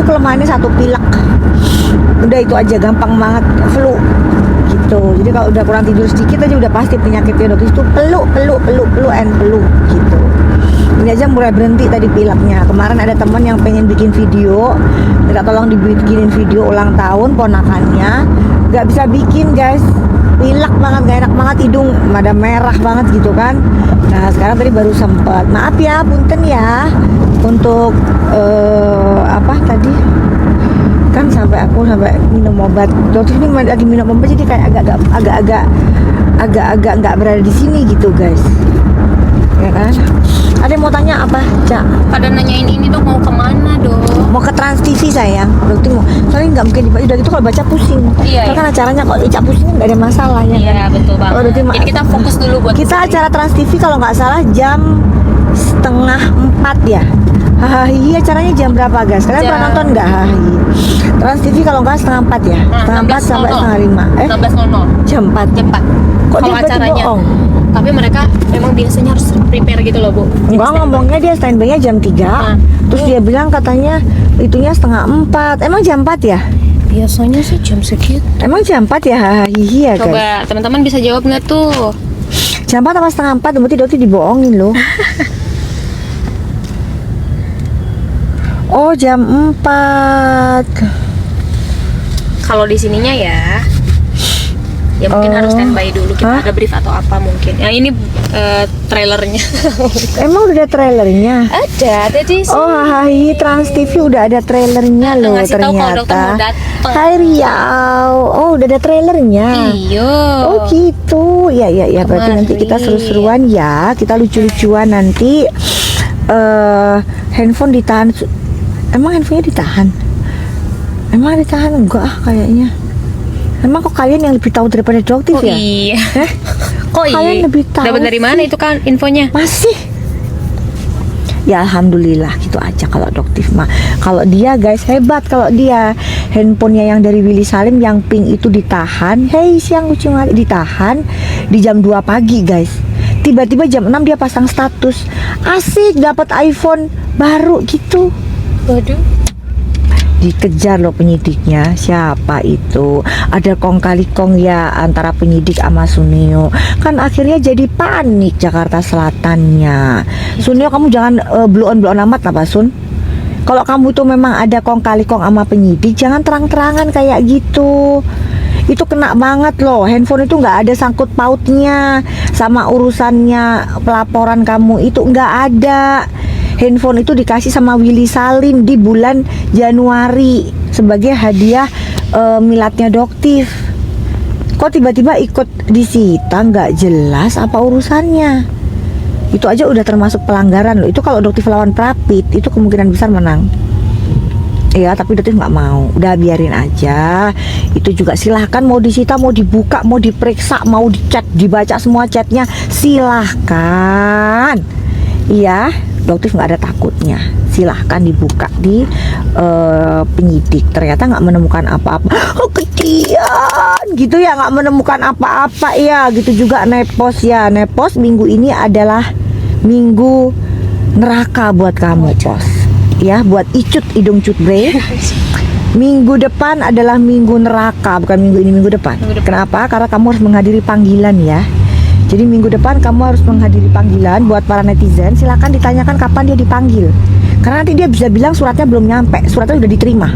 kelemahannya satu, pilek. Udah itu aja, gampang banget flu gitu. Jadi kalau udah kurang tidur sedikit aja udah pasti penyakitnya dokter itu pelu gitu. Ini aja mulai berhenti tadi pileknya. Kemarin ada teman yang pengen bikin video, minta tolong dibikinin video ulang tahun ponakannya, nggak bisa bikin guys, pilek banget, gak enak banget, hidung pada merah banget gitu kan. Nah sekarang tadi baru sempat, maaf ya, punten ya untuk apa tadi kan sampai minum obat. Dokter ini lagi minum obat jadi kayak agak-agak nggak berada di sini gitu guys, ya kan. Ada yang mau tanya apa, Cak? Pada nanyain ini dok, mau kemana dok? Mau ke Trans TV sayang, dokter mau. Soalnya nggak mungkin dibaca, udah gitu kalau baca pusing. Iya, Karena acaranya kalau Ica pusing nggak ada masalah ya. Iya kan? betul banget. Dokter, Jadi kita fokus dulu buat kita acara Trans TV kalau nggak salah jam 3:30 ya. Hahaha, acaranya jam berapa guys? Kalian pernah nonton nggak hahaha? Trans TV kalau nggak 3:30 ya? 3:30 sampai 4:30. 16.00 Jam 4. jam 4. Kok Kalau dia berarti acaranya bohong? tapi mereka memang biasanya harus prepare gitu loh bu. Enggak, ngomongnya dia standby-nya jam 3. Terus dia bilang katanya itunya 3:30. Emang jam 4 ya? Biasanya sih jam segitu. Emang jam 4 ya? Hahihi ya guys. Coba teman-teman bisa jawab nggak tuh? Jam 4 apa 3:30? Berarti dokter dibohongin loh. Oh jam 4. Kalau di sininya ya mungkin harus standby dulu, kita ada brief atau apa mungkin. Yang ini trailernya. Emang udah ada trailernya? Ada di sini. Oh hahihi, Trans TV udah ada trailernya loh ngasih tahu kalau dokter mau ternyata. datang. Hai Riau. Oh udah ada trailernya. Iyo. Oh gitu. Ya berarti Kemarin. nanti kita seru-seruan ya. Kita lucu-lucuan nanti. Handphone ditahan. Emang handphonenya ditahan? Emang ditahan? Enggak kayaknya. Emang kok kalian yang lebih tahu daripada dokter ya? Iya. Hah? Kok Kalian iya? lebih tahu Dapat dari mana sih? itu kan infonya? Masih. Ya alhamdulillah gitu aja kalau dokter mah. Kalau dia guys hebat, kalau dia handphonenya yang dari Willy Salim yang pink itu ditahan. Hei siang kucing lari, ditahan di jam 2 pagi guys. Tiba-tiba jam 6 dia pasang status. Asik dapat iPhone baru gitu. Waduh. Dikejar loh penyidiknya. Siapa itu? Ada kong kali kong ya antara penyidik sama Sunio. Kan akhirnya jadi panik Jakarta Selatannya. Sunio kamu jangan blow on amat apa Sun. Kalau kamu tuh memang ada kong kali kong sama penyidik, jangan terang-terangan kayak gitu. Itu kena banget loh. Handphone itu nggak ada sangkut pautnya sama urusannya pelaporan kamu itu, nggak ada. Handphone itu dikasih sama Willy Salim di bulan Januari sebagai hadiah miladnya Doktif. Kok tiba-tiba ikut disita, nggak jelas apa urusannya. Itu aja udah termasuk pelanggaran loh. Itu kalau Doktif lawan Prapit itu kemungkinan besar menang. Ya tapi Doktif nggak mau, udah biarin aja. Itu juga silahkan mau disita, mau dibuka, mau diperiksa, mau dicek, dibaca semua chatnya silahkan. Iya, Doktif nggak ada takutnya. Silahkan dibuka di penyidik. Ternyata nggak menemukan apa-apa. Oh kecian gitu ya, nggak menemukan apa-apa ya. Gitu juga Nepos ya. Nepos minggu ini adalah minggu neraka buat kamu Pos. Ya, buat Icut Hidung Cutbre. Minggu depan adalah minggu neraka, bukan minggu ini, minggu depan. Kenapa? Karena kamu harus menghadiri panggilan ya. Jadi minggu depan kamu harus menghadiri panggilan. Buat para netizen silakan ditanyakan kapan dia dipanggil. Karena nanti dia bisa bilang suratnya belum nyampe, suratnya sudah diterima.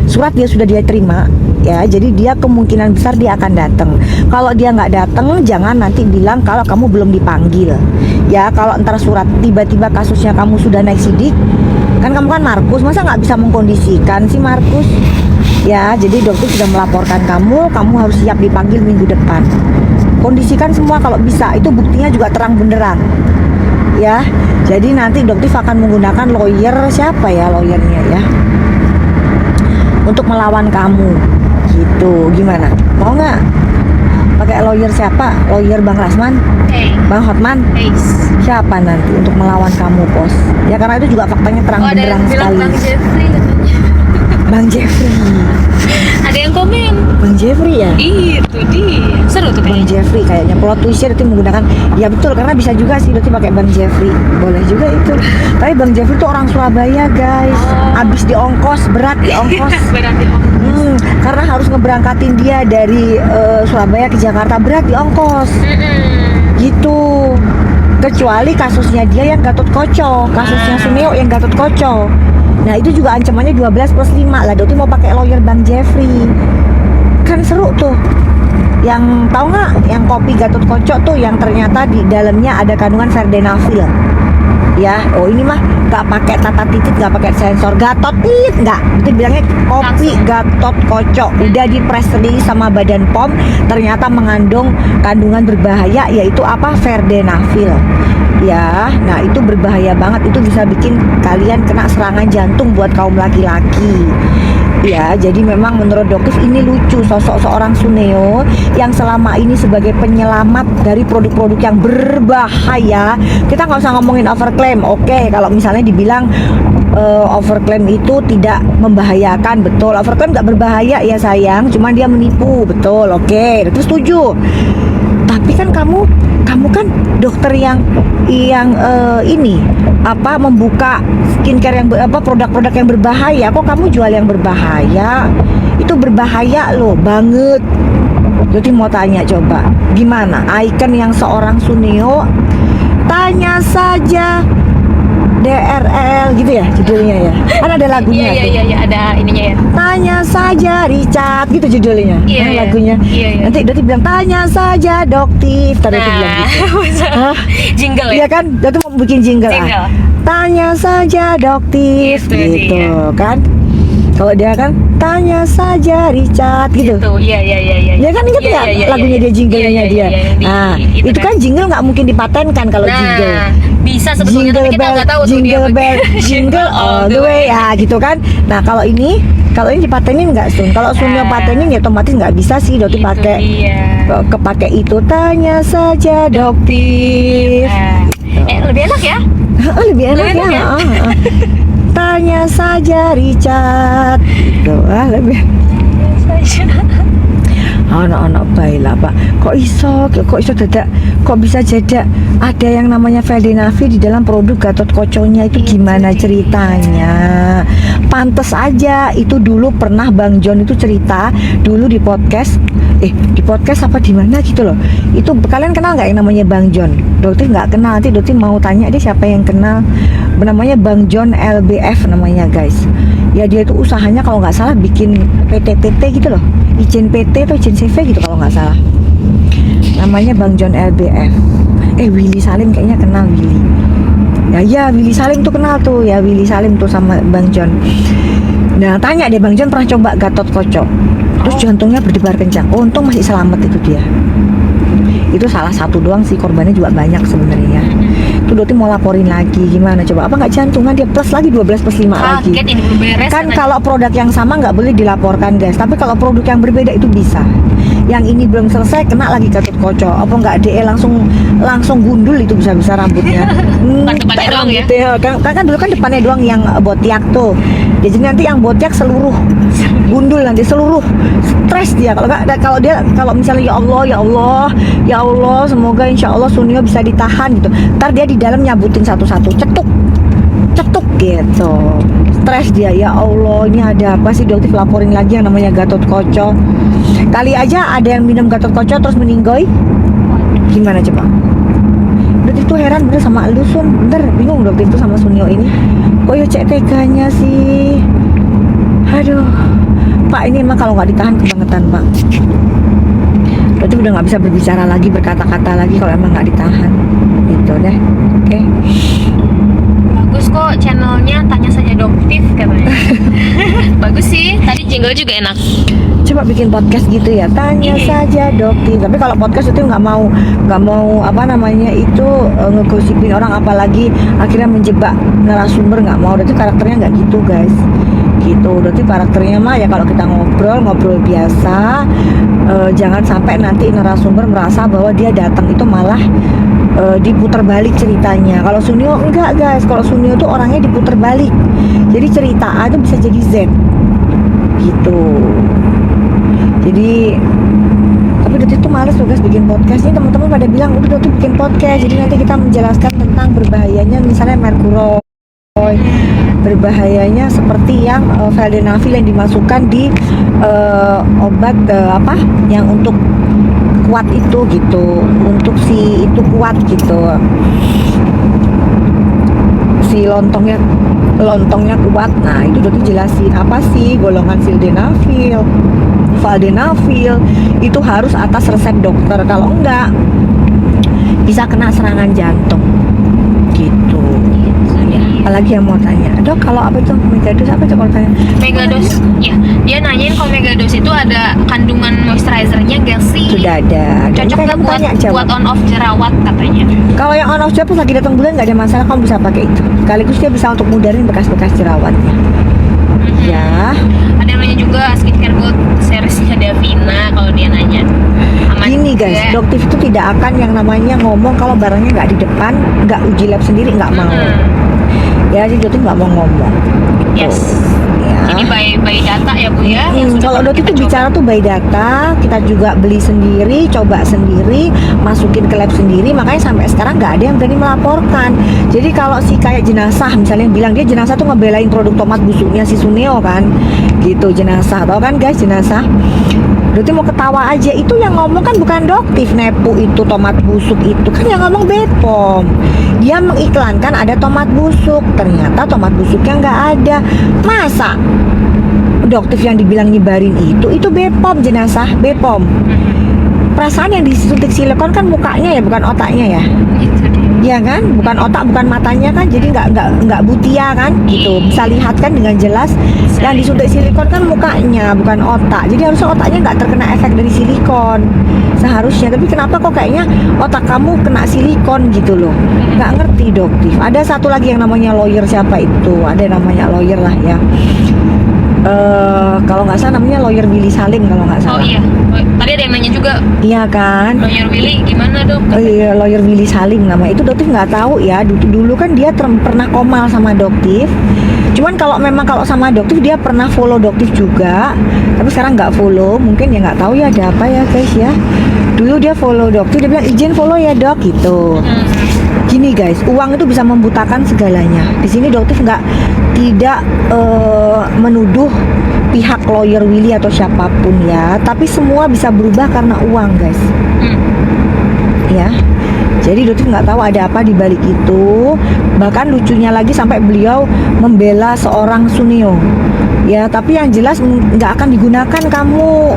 Surat dia sudah dia terima ya, jadi dia kemungkinan besar dia akan datang. Kalau dia nggak datang, jangan nanti bilang kalau kamu belum dipanggil. Ya kalau ntar surat tiba-tiba kasusnya kamu sudah naik sidik, kan kamu kan Markus, masa nggak bisa mengkondisikan sih Markus? Ya jadi dokter sudah melaporkan kamu harus siap dipanggil minggu depan. Kondisikan semua kalau bisa, itu buktinya juga terang benderang. Ya, jadi nanti dokter akan menggunakan lawyer, siapa ya lawyernya ya, untuk melawan kamu. Gitu, gimana? Mau nggak? Pakai lawyer siapa? Lawyer Bang Rasman? Bang Hotman? Siapa nanti untuk melawan kamu, Pos? Ya karena itu juga faktanya terang benderang sekali. Bang Jeffrey katanya. Bang Jeffrey. Ada yang komen. Bang Jeffrey ya? Itu dia. Seru dulu tuh Bang kayaknya. Jeffrey kayaknya plot twistnya Doti menggunakan, ya betul karena bisa juga sih Doti pakai Bang Jeffrey, boleh juga itu. Tapi Bang Jeffrey tuh orang Surabaya guys, Oh. abis di ongkos, berat di ongkos. Berarti Karena harus ngeberangkatin dia dari Surabaya ke Jakarta, berat di ongkos gitu. Kecuali kasusnya dia yang Gatot Koco, kasusnya Suneo yang Gatot Koco. Nah itu juga ancamannya 12+5 lah. Doti mau pakai lawyer Bang Jeffrey, kan seru tuh. Yang tahu nggak yang kopi Gatot Koco tuh yang ternyata di dalamnya ada kandungan vardenafil. Ya, oh ini mah nggak pakai tata titik, nggak pakai sensor, Gatot tit nggak. Itu bilangnya kopi Langsung. Gatot Koco. Udah di press release sama Badan POM, ternyata mengandung kandungan berbahaya yaitu apa? Vardenafil. Ya, nah itu berbahaya banget. Itu bisa bikin kalian kena serangan jantung buat kaum laki-laki. Ya, jadi memang menurut Doktif ini lucu sosok seorang Suneo yang selama ini sebagai penyelamat dari produk-produk yang berbahaya. Kita nggak usah ngomongin overclaim, oke? Kalau misalnya dibilang overclaim itu tidak membahayakan, betul. Overclaim nggak berbahaya ya sayang, cuman dia menipu, betul, oke? Doktif setuju. Tapi kan kamu kan dokter yang ini apa membuka skincare yang produk-produk yang berbahaya. Kok kamu jual yang berbahaya? Itu berbahaya loh banget. Jadi mau tanya coba, gimana icon yang seorang Suneo? Tanya saja DRL gitu ya judulnya ya. Kan ada lagunya. tuh. Iya, ada ininya ya. Tanya saja Richard gitu judulnya. Iya, Nah, iya. lagunya. Iya. Nanti Doti bilang tanya saja Doktif. Tadi Doti bilang gitu. Hah? Jingle Iya ya. kan? Doti mau bikin jingle. Jingle. Tanya saja Doktif Itu gitu dia. kan. Kalau dia kan tanya saja Richard gitu. Tuh, iya. Ya kan ingat nggak lagunya dia jinglenya dia. Nah itu kan jingle nggak mungkin dipatenkan kalau jingle. Bisa sebetulnya tapi kita nggak tahu tuh dia jingle bell, pakai. jingle all the way ya gitu kan. Nah kalau ini dipatenin nggak Sun? Kalau Sunnya patenin ya otomatis nggak bisa sih Doti Itu pakai dia. kepake itu tanya saja Doktif. Lebih enak ya. Lebih enak Lebih enak ya. ya? Tanya saja Richard. Gitu. Lebih anak-anak baik lah Pak. Kok iso dadak kok bisa jadi ada yang namanya Vardenafil di dalam produk Gatot Koconya itu gimana ceritanya? Pantes aja itu dulu pernah Bang John itu cerita dulu di podcast apa di mana gitu loh. Itu kalian kenal nggak yang namanya Bang John? Doti nggak kenal, nanti Doti mau tanya dia siapa yang kenal. Namanya Bang John LBF namanya guys. Ya dia itu usahanya kalau nggak salah bikin PT gitu loh, izin PT atau izin CV gitu kalau nggak salah. Namanya Bang John LBF. Willy Salim kayaknya kenal Willy. Ya Willy Salim tuh kenal tuh ya, Willy Salim tuh sama Bang John. Nah tanya deh Bang John pernah coba Gatot Koco, terus jantungnya berdebar kencang. Untung masih selamat itu dia. Itu salah satu doang sih, korbannya juga banyak sebenarnya. Itu Doti mau laporin lagi gimana coba? Apa nggak jantungan dia plus lagi 12+5 lagi? Kaget ini belum beres. Kan katanya. kalau produk yang sama nggak boleh dilaporkan guys, tapi kalau produk yang berbeda itu bisa. Yang ini belum selesai kena lagi Gatot Koco, apa nggak DE langsung gundul itu bisa rambutnya. Bukan depannya tak doang ya? rambutnya. Kan dulu kan depannya doang yang botiak tuh. Jadi nanti yang botiak seluruh gundul, nanti seluruh stres dia. Kalau misalnya ya Allah semoga insya Allah Sunio bisa ditahan gitu. Ntar dia di dalam nyabutin satu-satu cetuk gitu, stres dia. Ya Allah ini ada apa sih? Dokter laporin lagi yang namanya Gatot Koco. Kali aja ada yang minum Gatot Koco terus meninggoy, gimana coba? Dokter itu heran bener sama lu Sun, bener bingung dokter itu sama Sunio ini. Kok ya cek teganya sih? Aduh Pak, ini emang kalau nggak ditahan kebangetan Pak. Berarti udah nggak bisa berbicara lagi, berkata-kata lagi kalau emang nggak ditahan. Gitu deh. Oke. Bagus kok channelnya, tanya saja Doktif katanya. Bagus sih, tadi jingle juga enak. Coba bikin podcast gitu ya, tanya saja Doktif. Tapi kalau podcast itu nggak mau apa namanya itu ngegosipin orang, apalagi akhirnya menjebak narasumber, nggak mau. Berarti karakternya nggak gitu guys. Gitu. Berarti karakternya mah ya kalau kita ngobrol biasa, jangan sampai nanti narasumber merasa bahwa dia datang itu malah diputar balik ceritanya. Kalau Sunio enggak guys, kalau Sunio tuh orangnya diputar balik. Jadi cerita A itu bisa jadi Z. Gitu. Jadi tapi tapi Doti tuh males loh guys bikin podcast. Ini teman-teman pada bilang udah Doti bikin podcast, jadi nanti kita menjelaskan tentang berbahayanya misalnya merkuroid, berbahayanya seperti yang valdenafil yang dimasukkan di obat apa yang untuk kuat itu gitu, untuk si itu kuat gitu, si lontongnya kuat. Nah itu Doti jelasin apa sih golongan sildenafil, valdenafil itu harus atas resep dokter, kalau enggak bisa kena serangan jantung gitu. Apalagi yang mau tanya, dok kalau apa itu megados apa itu kalau tanya? Megados, ya dia nanyain kalau megados itu ada kandungan moisturizernya gak sih? Sudah ada. Dan Cocok kayak nggak kamu buat tanya, jawab. buat on off jerawat katanya? Kalau yang on off job pas lagi datang bulan nggak ada masalah, kamu bisa pakai itu. Sekaligus dia bisa untuk mudahin bekas-bekas jerawatnya. Ya. Ada yang nanya juga skincare gold seriesnya Davina kalau dia nanya. Aman Gini juga. guys, dokter itu tidak akan yang namanya ngomong kalau barangnya nggak di depan, nggak uji lab sendiri, nggak mau. Ya, jadi dokter nggak mau ngomong. Gitu. Yes. Ya. Ini by data ya Bu ya. yang sudah Kalau dokter kita itu coba. bicara tuh by data, kita juga beli sendiri, coba sendiri, masukin ke lab sendiri, makanya sampai sekarang nggak ada yang berani melaporkan. Jadi kalau si kayak jenazah misalnya bilang dia jenazah tuh ngebelain produk tomat busuknya si Suneo kan, gitu jenazah, tau kan guys jenazah. Dokter mau ketawa aja, itu yang ngomong kan bukan doktif nepu itu tomat busuk itu kan yang ngomong Bepom. Dia mengiklankan ada tomat busuk, ternyata tomat busuknya nggak ada. Masa doktif yang dibilang nyebarin itu Bepom, jenazah Bepom. Perasaan yang disuntik silikon kan mukanya ya, bukan otaknya ya. Itu dia. Ya kan, bukan otak, bukan matanya kan, jadi nggak butia kan, gitu. Bisa lihat kan dengan jelas. Yang disuntik silikon kan mukanya, bukan otak. Jadi harusnya otaknya nggak terkena efek dari silikon seharusnya. Tapi kenapa kok kayaknya otak kamu kena silikon gitu loh? Nggak ngerti doktif. Ada satu lagi yang namanya lawyer, siapa itu? Ada namanya lawyer lah ya. Kalau nggak salah namanya lawyer Willy Salim kalau nggak Oh salah. iya. Tadi ada yang nanya juga, Iya kan? Lawyer Willy gimana dok? Oh iya, lawyer Willy Salim nama itu doktif nggak tahu ya. Dulu kan dia pernah komal sama doktif. Cuman kalau sama doktif dia pernah follow doktif juga. Tapi sekarang nggak follow. Mungkin ya nggak tahu ya ada apa ya guys ya. Dulu dia follow doktif, dia bilang izin follow ya dok gitu. Gini guys, uang itu bisa membutakan segalanya. Di sini doktif tidak menuduh pihak lawyer Willy atau siapapun ya. Tapi semua bisa berubah karena uang guys. Ya, jadi dokter nggak tahu ada apa di balik itu. Bahkan lucunya lagi sampai beliau membela seorang Suneo. Ya, tapi yang jelas nggak akan digunakan kamu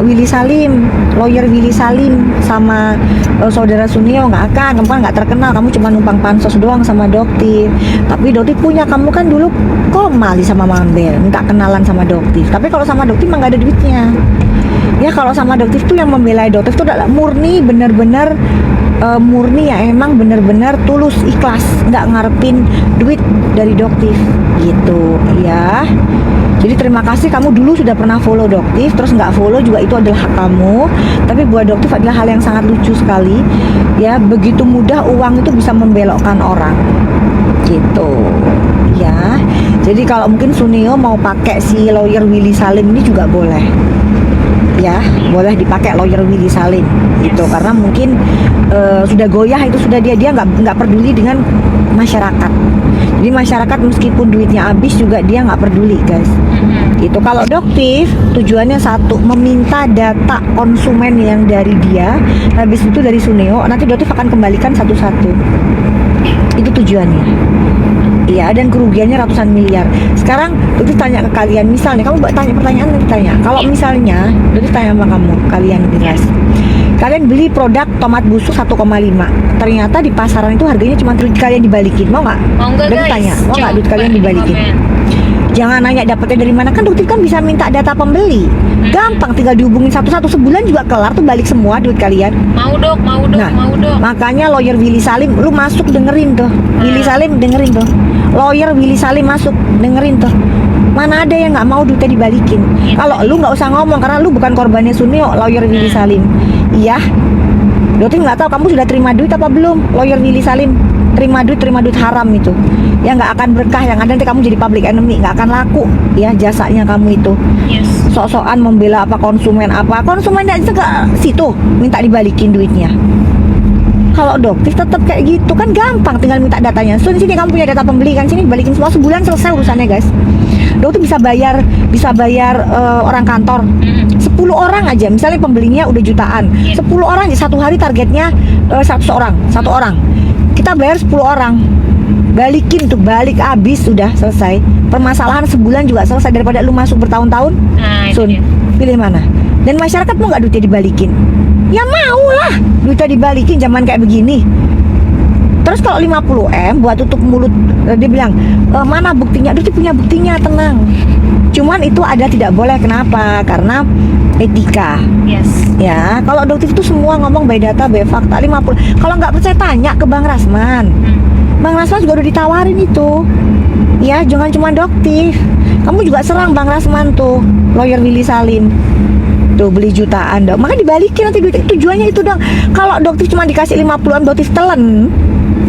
Willy Salim, lawyer Willy Salim sama saudara Suneo nggak akan. Kamu kan nggak terkenal, kamu cuma numpang pansos doang sama dokter. Tapi dokter punya, kamu kan dulu komali sama Mambel, minta kenalan sama dokter. Tapi kalau sama dokter mah nggak ada duitnya. Ya kalau sama doktif tuh yang membela doktif tuh adalah murni, bener-bener murni ya, emang bener-bener tulus ikhlas, nggak ngarepin duit dari doktif gitu ya. Jadi terima kasih kamu dulu sudah pernah follow doktif, terus nggak follow juga itu adalah hak kamu. Tapi buat doktif adalah hal yang sangat lucu sekali ya, begitu mudah uang itu bisa membelokkan orang gitu ya. Jadi kalau mungkin Suneo mau pakai si lawyer Willy Salim ini juga boleh ya, boleh dipakai lawyer Willy Salim gitu, karena mungkin sudah goyah itu, sudah dia nggak peduli dengan masyarakat. Jadi masyarakat meskipun duitnya habis juga dia nggak peduli guys gitu. Kalau doktif tujuannya satu, meminta data konsumen yang dari dia, habis itu dari Suneo nanti doktif akan kembalikan satu-satu, itu tujuannya. Iya, dan kerugiannya ratusan miliar. Sekarang dokter tanya ke kalian, misalnya kamu tanya pertanyaan, nanti tanya. Kalau misalnya dokter tanya sama kamu, kalian guys, kalian beli produk tomat busuk 1,5, ternyata di pasaran itu harganya cuma duit kalian dibalikin, mau nggak? Mau nggak Dokter guys? tanya, mau nggak duit Coba kalian di dibalikin? komen. Jangan nanya dapetnya dari mana, kan dokter kan bisa minta data pembeli. Gampang, tinggal dihubungin satu-satu, sebulan juga kelar tuh balik semua duit kalian. Mau dok, mau dok, Nah, mau dok. makanya lawyer Willy Salim, lu masuk dengerin tuh. Willy Salim dengerin tuh. Lawyer Willy Salim masuk dengerin tuh. Mana ada yang nggak mau duitnya dibalikin? Kalau lu nggak usah ngomong karena lu bukan korbannya Suneo, lawyer Willy Salim. Iya. Dokter nggak tahu kamu sudah terima duit apa belum, lawyer Willy Salim. terima duit haram itu, yang nggak akan berkah, yang ada nanti kamu jadi public enemy, nggak akan laku ya jasanya kamu itu. Yes. Sok-sokan membela konsumen aja ke situ minta dibalikin duitnya. Kalau Doktif tetap kayak gitu kan gampang, tinggal minta datanya. So di sini kamu punya data pembeli kan, sini balikin semua, sebulan selesai urusannya guys. Doktif bisa bayar orang kantor 10 orang aja, misalnya pembelinya udah jutaan, 10 orang aja satu hari targetnya 100 orang, satu orang. Kita bayar 10 orang, balikin tuh, balik habis sudah selesai. Permasalahan sebulan juga selesai, daripada lu masuk bertahun-tahun. Nah, itu Sun, dia. pilih mana? Dan masyarakat mau nggak duitnya dibalikin? Ya mau lah, duitnya dibalikin zaman kayak begini. Terus kalau 50M buat tutup mulut, dia bilang, mana buktinya? Dia punya buktinya, tenang. Cuman itu ada tidak boleh, kenapa? Karena etika. Yes. Ya, kalau Doktif itu semua ngomong by data, by fakta 50. Kalau nggak percaya tanya ke Bang Rasman. Bang Rasman juga udah ditawarin itu. Ya, jangan cuma Doktif. Kamu juga serang Bang Rasman tuh, lawyer Willy Salim. Tuh beli jutaan dong. Maka dibalikin nanti duit. Tujuannya itu dong. Kalau Doktif cuma dikasih 50-an, Doktif telen.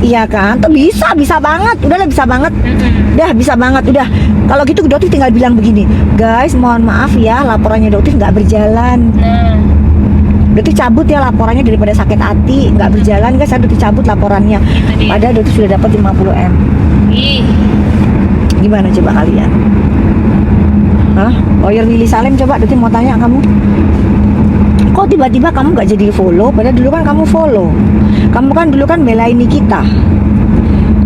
Iya kan? Tuh bisa banget. Udahlah bisa banget. Udah bisa banget. Udah. Kalau gitu Doktif tinggal bilang begini, guys, mohon maaf ya, laporannya Doktif nggak berjalan. Nah, Doktif cabut ya laporannya daripada sakit hati, nggak berjalan guys, saya Doktif cabut laporannya. itu dia. Padahal Doktif sudah dapat 50M. Ih, Gimana coba kalian? Hah? Lawyer Willy Salim, coba Doktif mau tanya kamu. Kok tiba-tiba kamu nggak jadi follow? Padahal dulu kan kamu follow. Kamu kan dulu kan belain Nikita.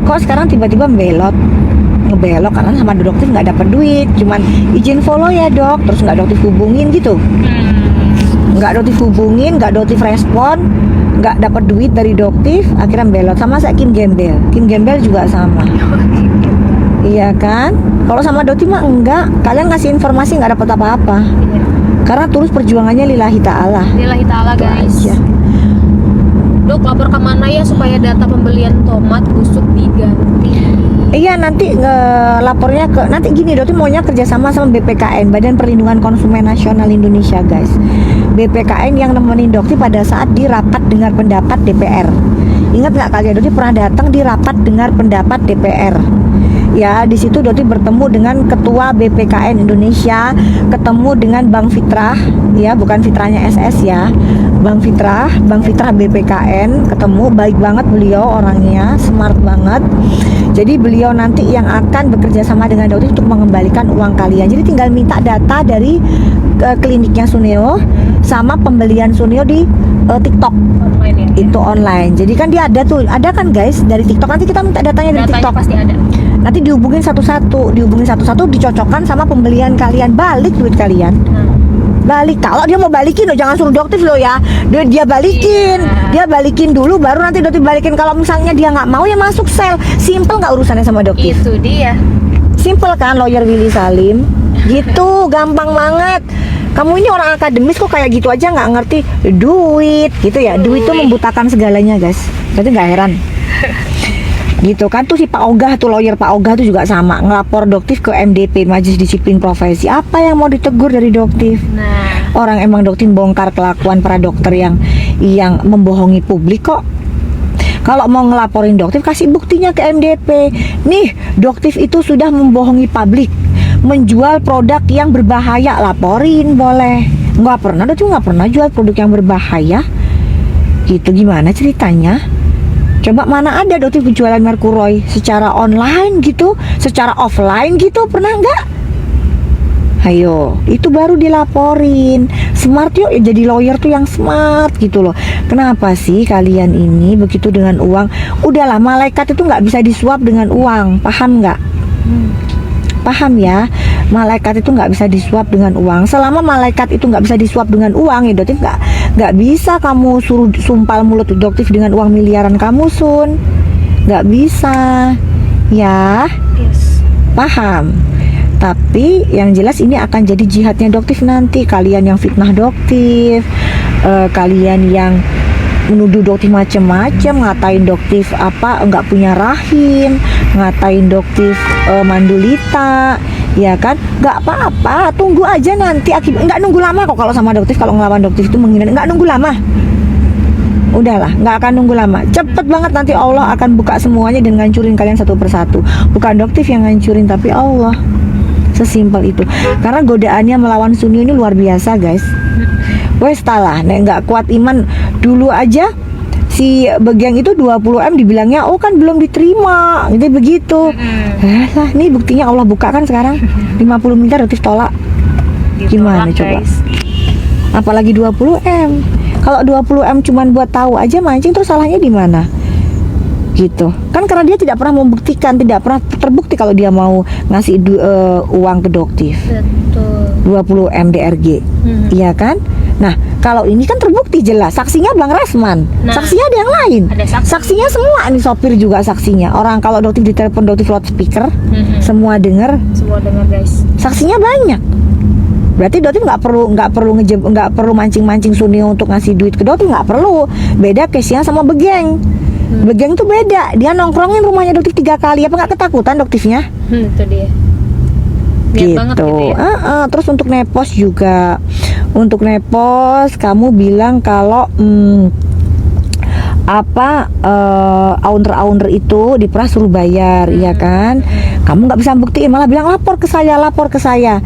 Kok sekarang tiba-tiba ngebelok karena sama Doktif nggak dapat duit, cuman izin follow ya dok, terus nggak Doktif hubungin gitu, nggak Doktif hubungin, nggak Doktif respon, nggak dapat duit dari Doktif, akhirnya belot. Sama saya Kim Gembel juga sama. Iya kan? Kalau sama Doktif mah enggak, kalian ngasih informasi nggak dapat apa-apa, karena tulus perjuangannya lillahi ta'ala. lillahi ta'ala Itu guys. aja. Dok, lapor kemana ya supaya data pembelian tomat busuk diganti? Iya nanti lapornya ke, nanti gini Doktif maunya kerjasama sama BPKN, Badan Perlindungan Konsumen Nasional Indonesia guys. BPKN yang nemenin Doktif pada saat di rapat dengar pendapat DPR. Ingat nggak kalian, Doktif pernah datang di rapat dengar pendapat DPR. Ya, di situ Doktif bertemu dengan Ketua BPKN Indonesia, ketemu dengan Bang Fitrah, ya bukan Fitrahnya SS ya, Bang Fitrah BPKN, ketemu, baik banget beliau orangnya, smart banget. Jadi beliau nanti yang akan bekerja sama dengan Doktif untuk mengembalikan uang kalian. Jadi tinggal minta data dari kliniknya Suneo sama pembelian Suneo di TikTok. Online ya? Itu online. Jadi kan dia ada tuh, ada kan guys dari TikTok. Nanti kita minta datanya dari Datanya TikTok. pasti ada. Nanti dihubungin satu-satu, dicocokkan sama pembelian kalian, balik duit kalian. Balik. Kalau dia mau balikin loh, jangan suruh Doktif loh ya. Dia balikin. Iya. Dia balikin dulu baru nanti Doktif balikin. Kalau misalnya dia nggak mau ya masuk sel. Simple nggak urusannya sama Doktif? Itu dia. Simple kan lawyer Willy Salim? Gitu, gampang banget. Kamu ini orang akademis kok kayak gitu aja nggak ngerti duit gitu ya. Duit tuh membutakan segalanya guys. Berarti nggak heran. Gitu kan tuh si Pak Ogah tuh, lawyer Pak Ogah tuh juga sama ngelapor Doktif ke MDP, Majelis Disiplin Profesi. Apa yang mau ditegur dari Doktif? Nah, Orang emang Doktif bongkar kelakuan para dokter yang membohongi publik kok. Kalau mau ngelaporin Doktif, kasih buktinya ke MDP. Nih, Doktif itu sudah membohongi publik, menjual produk yang berbahaya, laporin boleh. Nggak pernah, Doktif nggak pernah jual produk yang berbahaya. Gitu, gimana ceritanya? Coba mana ada Doktif penjualan Merkuroy secara online gitu, secara offline gitu, pernah nggak? Ayo, itu baru dilaporin. Smart yuk, jadi lawyer tuh yang smart gitu loh. Kenapa sih kalian ini begitu dengan uang? Udahlah, malaikat itu nggak bisa disuap dengan uang, paham nggak? Paham ya? Malaikat itu nggak bisa disuap dengan uang. Selama malaikat itu nggak bisa disuap dengan uang, ya Doktif nggak bisa kamu suruh sumpal mulut Doktif dengan uang miliaran kamu, Sun. Nggak bisa, ya. yes. Paham? Tapi yang jelas ini akan jadi jihadnya Doktif nanti. Kalian yang fitnah Doktif, kalian yang menuduh Doktif macem-macem, ngatain Doktif apa nggak punya rahim, ngatain Doktif mandulita, ya kan? Nggak apa-apa, tunggu aja nanti. Nggak nunggu lama kok kalau sama Doktif, kalau ngelawan Doktif itu menghina, nggak nunggu lama. Udahlah, nggak akan nunggu lama. Cepet banget nanti Allah akan buka semuanya dan ngancurin kalian satu persatu. Bukan doktif yang ngancurin, tapi Allah. Sesimpel itu. Karena godaannya melawan Sunio ini luar biasa, guys. Wes talah, nek nggak kuat iman dulu aja. Si Begeng itu 20M dibilangnya, oh kan belum diterima, gitu begitu. Lah, ini buktinya Allah buka kan sekarang. 50 miliar doktif tolak. Gimana coba? Guys. Apalagi 20M. Kalau 20M cuman buat tahu aja mancing, terus salahnya di mana? Gitu. Kan karena dia tidak pernah membuktikan, tidak pernah terbukti kalau dia mau ngasih uang ke doktif. Betul. 20M DRG. Iya kan? Nah, kalau ini kan terbukti jelas. Saksinya Bang Rasman. Nah, saksinya ada yang lain. ada saksi. Saksinya semua, ini sopir juga saksinya. Orang kalau doktif ditelepon doktif loudspeaker, semua dengar. Semua dengar, guys. Saksinya banyak. Berarti doktif nggak perlu mancing-mancing Sunio untuk ngasih duit ke doktif, nggak perlu. Beda case-nya sama Begeng. Begeng tuh beda. Dia nongkrongin rumahnya doktif 3 kali. Apa nggak ketakutan doktifnya? Itu dia. Niat banget gitu ya. Terus untuk nepos juga. Untuk nepos kamu bilang kalau owner itu diperas suruh bayar, ya kan? Kamu nggak bisa buktiin, malah bilang lapor ke saya.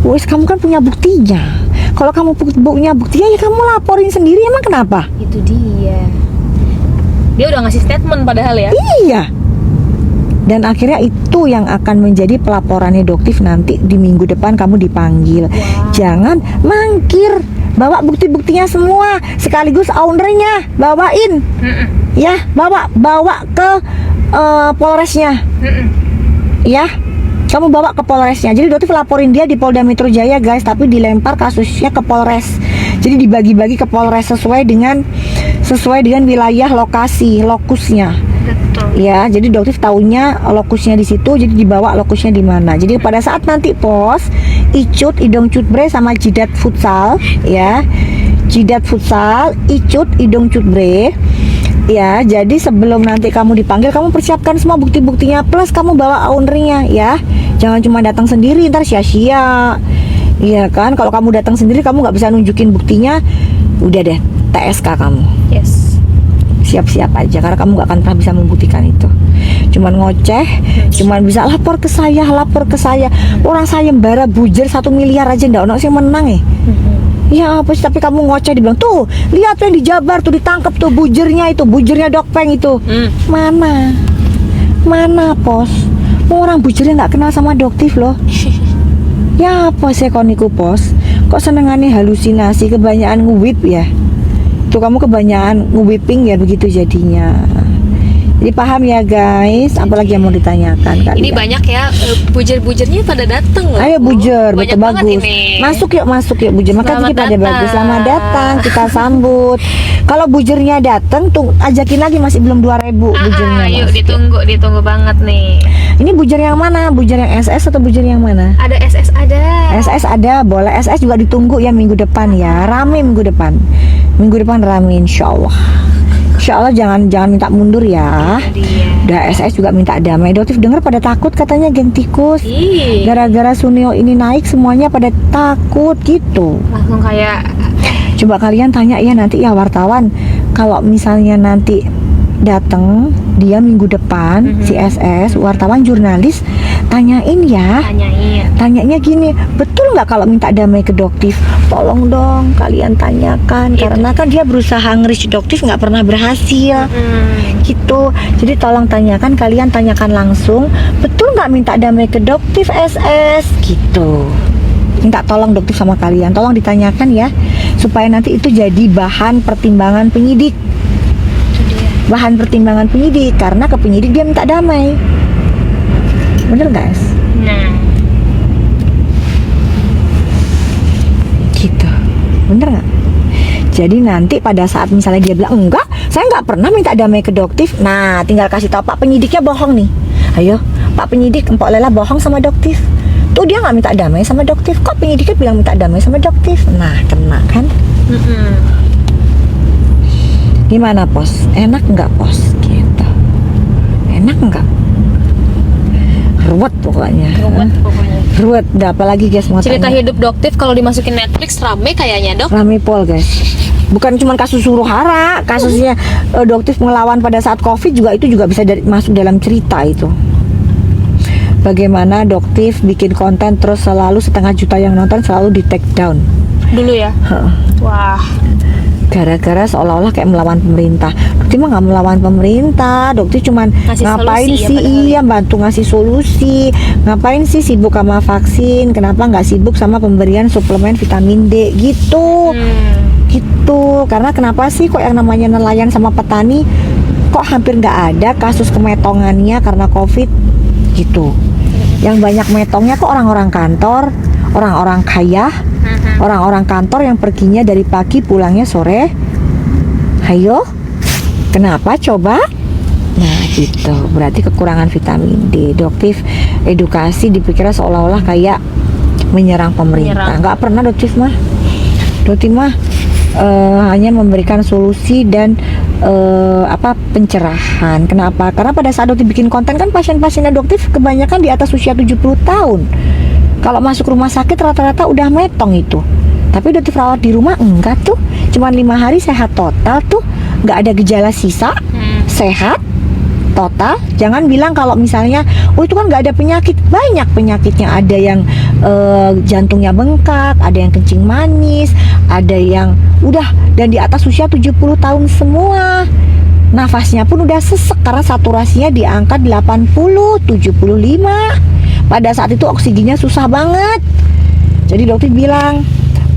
Wes kamu kan punya buktinya. Kalau kamu punya buktinya ya kamu laporin sendiri, emang kenapa? Itu dia. Dia udah ngasih statement padahal ya. Iya. Dan akhirnya itu yang akan menjadi pelaporannya doktif nanti di minggu depan kamu dipanggil. Jangan mangkir. Bawa bukti-buktinya semua sekaligus ownernya bawain. Ya, bawa ke Polresnya. Ya. Kamu bawa ke Polresnya. Jadi doktif laporin dia di Polda Metro Jaya, guys, tapi dilempar kasusnya ke Polres. Jadi dibagi-bagi ke Polres sesuai dengan wilayah lokasi, lokusnya. Betul. Ya, jadi doktif taunya lokusnya di situ, jadi dibawa lokusnya di mana. Jadi pada saat nanti pos Icut, Idong Cutbre sama Jidat Futsal, ya. Jidat Futsal, Icut, Idong Cutbre. Ya, jadi sebelum nanti kamu dipanggil, kamu persiapkan semua bukti-buktinya plus kamu bawa ownernya, ya. Jangan cuma datang sendiri, ntar sia-sia. Iya kan, kalau kamu datang sendiri kamu nggak bisa nunjukin buktinya, udah deh TSK kamu. Yes. Siap-siap aja karena kamu nggak akan pernah bisa membuktikan itu. Cuman ngoceh, cuman bisa lapor ke saya. Orang sayembara bujer 1 miliar aja ndak ono sing menang ya. Ya apa sih, tapi kamu ngoceh dibilang tuh, lihat yang di Jabar tuh ditangkap tuh bujernya Dokpeng itu. Mana pos? Orang bujernya nggak kenal sama doktif loh. Ya apa sih koniku pos? Kok senengannya halusinasi, kebanyakan nge-whip ya? Tuh kamu kebanyakan nge-whipping ya, begitu jadinya. Jadi paham ya guys, apalagi yang mau ditanyakan kalian. Ini banyak ya, bujer-bujernya pada dateng loh. Ayo bujer, Banyak betul banget bagus. ini. Masuk yuk bujer. Makanya Selamat kita ada datang. bagus. Selamat datang, kita sambut. Kalau bujernya datang, tuh ajakin lagi, masih belum 2.000 bujernya. Yuk masuk. ditunggu banget nih. Ini bujer yang mana? Bujer yang SS atau bujer yang mana? Ada SS ada. SS ada, boleh. SS juga ditunggu ya minggu depan ya. Rame minggu depan. Minggu depan rame insya Allah. Insya Allah jangan minta mundur ya. Udah SS juga minta damai. Doktif dengar pada takut katanya geng tikus. Gara-gara Sunio ini naik semuanya pada takut gitu. Langsung kayak Coba kalian tanya ya nanti ya wartawan, kalau misalnya nanti datang dia minggu depan si SS, wartawan jurnalis tanyain ya. Tanyanya gini, betul nggak kalau minta damai ke doktif? Tolong dong kalian tanyakan, karena kan dia berusaha nge-reach doktif nggak pernah berhasil. Gitu. Jadi tolong tanyakan, kalian tanyakan langsung, betul nggak minta damai ke doktif SS? Gitu. Minta tolong doktif sama kalian, tolong ditanyakan ya, supaya nanti itu jadi bahan pertimbangan penyidik. Bahan pertimbangan penyidik, karena ke penyidik dia minta damai. Bener guys? nah, Gitu. Bener nggak? Jadi nanti pada saat misalnya dia bilang enggak, saya nggak pernah minta damai ke doktif. Nah, tinggal kasih tahu Pak penyidiknya bohong nih. Ayo, Pak penyidik, Empok Lela bohong sama doktif. Tuh dia nggak minta damai sama doktif. Kok penyidiknya bilang minta damai sama doktif? Nah, kena kan? Gimana pos? Enak nggak pos? Gitu. Enak nggak? Ruwet pokoknya. Ruwet. Dah apalagi guys mau cerita tanya. hidup doktif kalau dimasukin Netflix rame kayaknya dok. Rame pol guys. Bukan cuma kasus huru hara, kasusnya Doktif ngelawan pada saat COVID juga itu juga bisa masuk dalam cerita itu. Bagaimana Doktif bikin konten terus selalu 1,5 juta yang nonton selalu di take down. Dulu ya. Wah. Gara-gara seolah-olah kayak melawan pemerintah. Doktif mah nggak melawan pemerintah. Doktif cuman Ngasih ngapain solusi ya, sih? padahal. Iya, bantu ngasih solusi. Ngapain sih sibuk sama vaksin? Kenapa nggak sibuk sama pemberian suplemen vitamin D gitu? Gitu. Karena kenapa sih kok yang namanya nelayan sama petani kok hampir nggak ada kasus kemetongannya karena COVID gitu. Yang banyak metongnya kok orang-orang kantor, orang-orang kaya, orang-orang kantor yang perginya dari pagi pulangnya sore. Hayo, kenapa coba? Nah gitu, berarti kekurangan vitamin D. Doktif edukasi dipikirnya seolah-olah kayak menyerang pemerintah. Nggak pernah Doktif mah. Doktif mah hanya memberikan solusi dan pencerahan. Kenapa? Karena pada saat Doktif bikin konten kan pasien-pasiennya Doktif kebanyakan di atas usia 70 tahun. Kalau masuk rumah sakit rata-rata udah metong itu. Tapi Doktif rawat di rumah enggak tuh. Cuman 5 hari sehat total tuh, nggak ada gejala sisa, sehat total. Jangan bilang kalau misalnya, oh itu kan nggak ada penyakit. Banyak penyakitnya. Ada yang jantungnya bengkak, ada yang kencing manis, ada yang udah dan di atas usia 70 tahun semua. Nafasnya pun udah sesek karena saturasinya di angka 80, 75. Pada saat itu oksigennya susah banget. Jadi dokter bilang,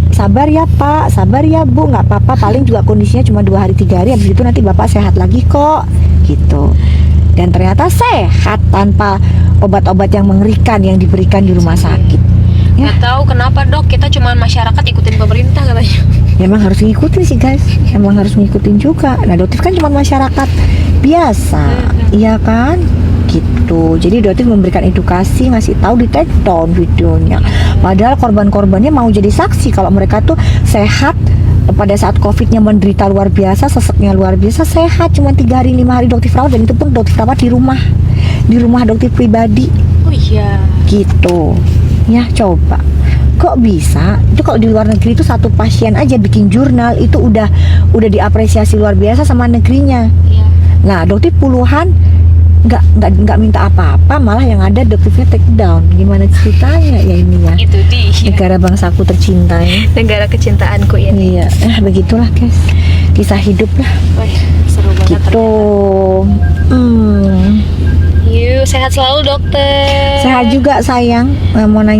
sabar ya Pak, sabar ya Bu, nggak apa-apa, paling juga kondisinya cuma 2 hari 3 hari, habis itu nanti Bapak sehat lagi kok, gitu. Dan ternyata sehat tanpa obat-obat yang mengerikan yang diberikan di rumah sakit. Ya. Nggak tahu kenapa Dok, kita cuma masyarakat ikutin pemerintah katanya. Memang harus ngikutin sih guys, emang harus ngikutin juga. Nah Doktif kan cuma masyarakat biasa, iya kan? Gitu. Jadi Doktif memberikan edukasi, ngasih tahu di take down videonya. Padahal korban-korbannya mau jadi saksi kalau mereka tuh sehat pada saat COVID-nya menderita luar biasa, seseknya luar biasa, sehat cuma 3 hari 5 hari Doktif rawat, dan itu pun Doktif rawat di rumah Doktif pribadi. Oh iya. Gitu. Ya coba. Kok bisa? Itu kalau di luar negeri itu satu pasien aja bikin jurnal itu udah diapresiasi luar biasa sama negerinya. Iya. Nah, Doktif puluhan nggak minta apa-apa, malah yang ada Doktifnya take down. Gimana ceritanya ya ini ya? Itu dia. Negara bangsaku tercinta ya. Negara kecintaanku ini. Iya, begitulah guys. Kisah hidup lah. Wah, seru banget Gitu. Yuk, sehat selalu dokter. Sehat juga sayang. Mau nanya